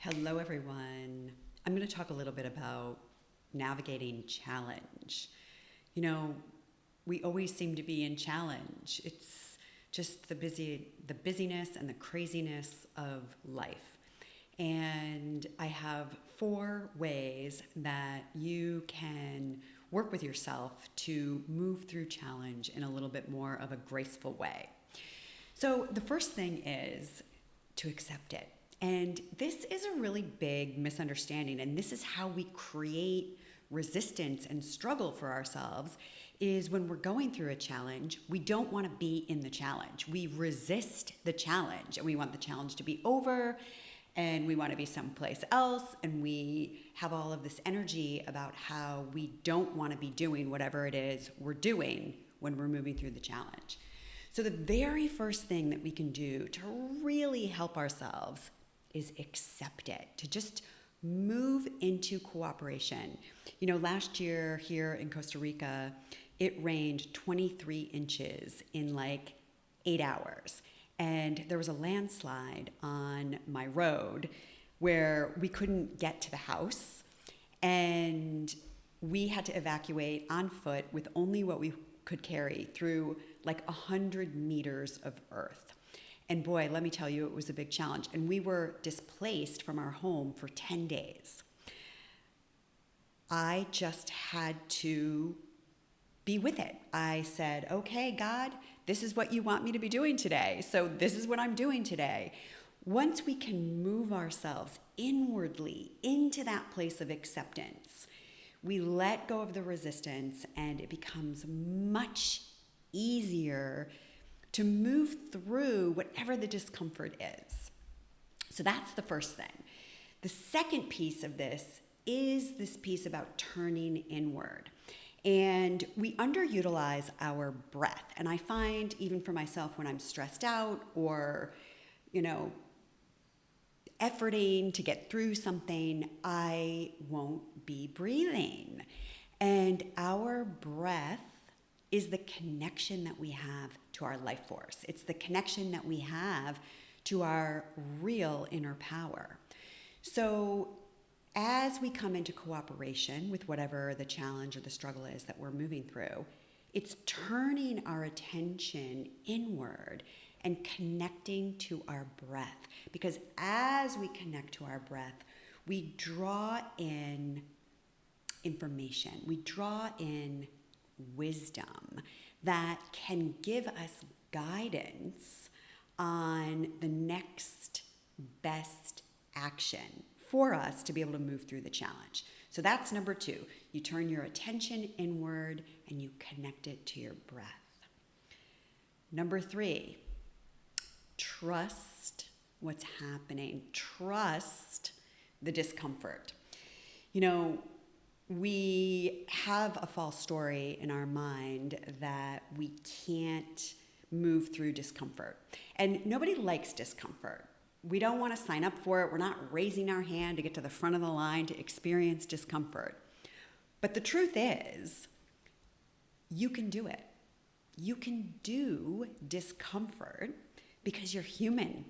Hello, everyone. I'm going to talk a little bit about navigating challenge. You know, we always seem to be in challenge. It's just the busyness and the craziness of life. And I have 4 ways that you can work with yourself to move through challenge in a little bit more of a graceful way. So the first thing is to accept it. And this is a really big misunderstanding, and this is how we create resistance and struggle for ourselves. Is when we're going through a challenge, we don't want to be in the challenge. We resist the challenge, and we want the challenge to be over, and we want to be someplace else, and we have all of this energy about how we don't want to be doing whatever it is we're doing when we're moving through the challenge. So the very first thing that we can do to really help ourselves is accept it, to just move into cooperation. You know, last year here in Costa Rica, it rained 23 inches in like 8 hours. And there was a landslide on my road where we couldn't get to the house. And we had to evacuate on foot with only what we could carry through like 100 meters of earth. And boy, let me tell you, it was a big challenge. And we were displaced from our home for 10 days. I just had to be with it. I said, okay, God, this is what you want me to be doing today. So this is what I'm doing today. Once we can move ourselves inwardly into that place of acceptance, we let go of the resistance and it becomes much easier to move through whatever the discomfort is. So that's the first thing. The second piece of this is this piece about turning inward. And we underutilize our breath. And I find even for myself when I'm stressed out or, efforting to get through something, I won't be breathing. And our breath is the connection that we have to our life force. It's the connection that we have to our real inner power. So as we come into cooperation with whatever the challenge or the struggle is that we're moving through, it's turning our attention inward and connecting to our breath. Because as we connect to our breath, we draw in information, we draw in wisdom that can give us guidance on the next best action for us to be able to move through the challenge. So that's number 2. You turn your attention inward and you connect it to your breath. Number 3, trust what's happening. Trust the discomfort. We have a false story in our mind that we can't move through discomfort. And nobody likes discomfort. We don't want to sign up for it. We're not raising our hand to get to the front of the line to experience discomfort. But the truth is, you can do it. You can do discomfort because you're human.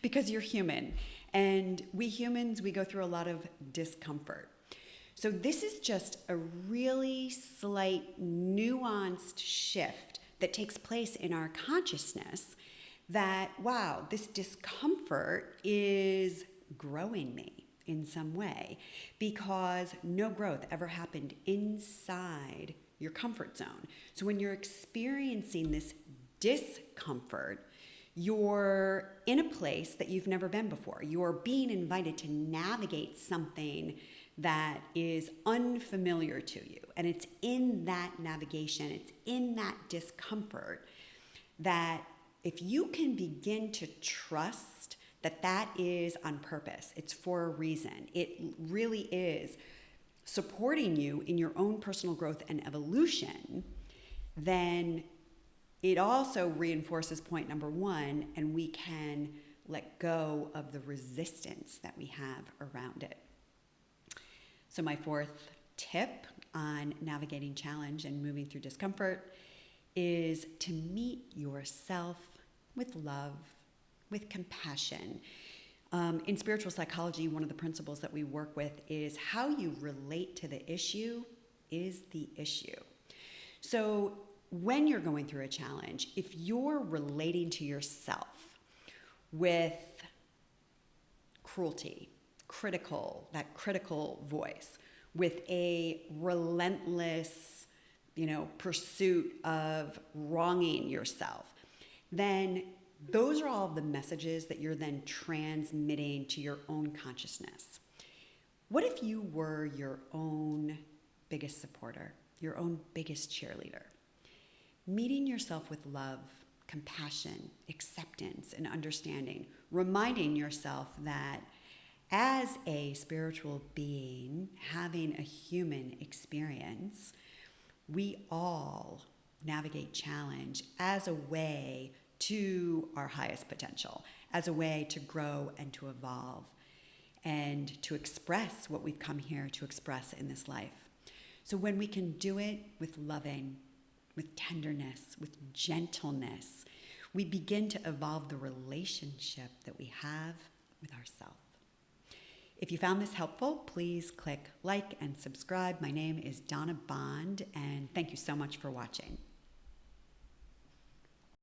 Because you're human. And we humans, we go through a lot of discomfort. So this is just a really slight, nuanced shift that takes place in our consciousness that, wow, this discomfort is growing me in some way, because no growth ever happened inside your comfort zone. So when you're experiencing this discomfort, you're in a place that you've never been before. You're being invited to navigate something that is unfamiliar to you. And it's in that navigation, it's in that discomfort that if you can begin to trust that that is on purpose, it's for a reason, it really is supporting you in your own personal growth and evolution, then it also reinforces point number 1, and we can let go of the resistance that we have around it. So my 4th tip on navigating challenge and moving through discomfort is to meet yourself with love, with compassion. In spiritual psychology, one of the principles that we work with is how you relate to the issue is the issue. So when you're going through a challenge, if you're relating to yourself with cruelty, that critical voice, with a relentless, pursuit of wronging yourself, then those are all the messages that you're then transmitting to your own consciousness. What if you were your own biggest supporter, your own biggest cheerleader? Meeting yourself with love, compassion, acceptance, and understanding, reminding yourself that as a spiritual being having a human experience, we all navigate challenge as a way to our highest potential, as a way to grow and to evolve and to express what we've come here to express in this life. So when we can do it with loving, with tenderness, with gentleness, we begin to evolve the relationship that we have with ourselves. If you found this helpful, please click like and subscribe. My name is Donna Bond, and thank you so much for watching.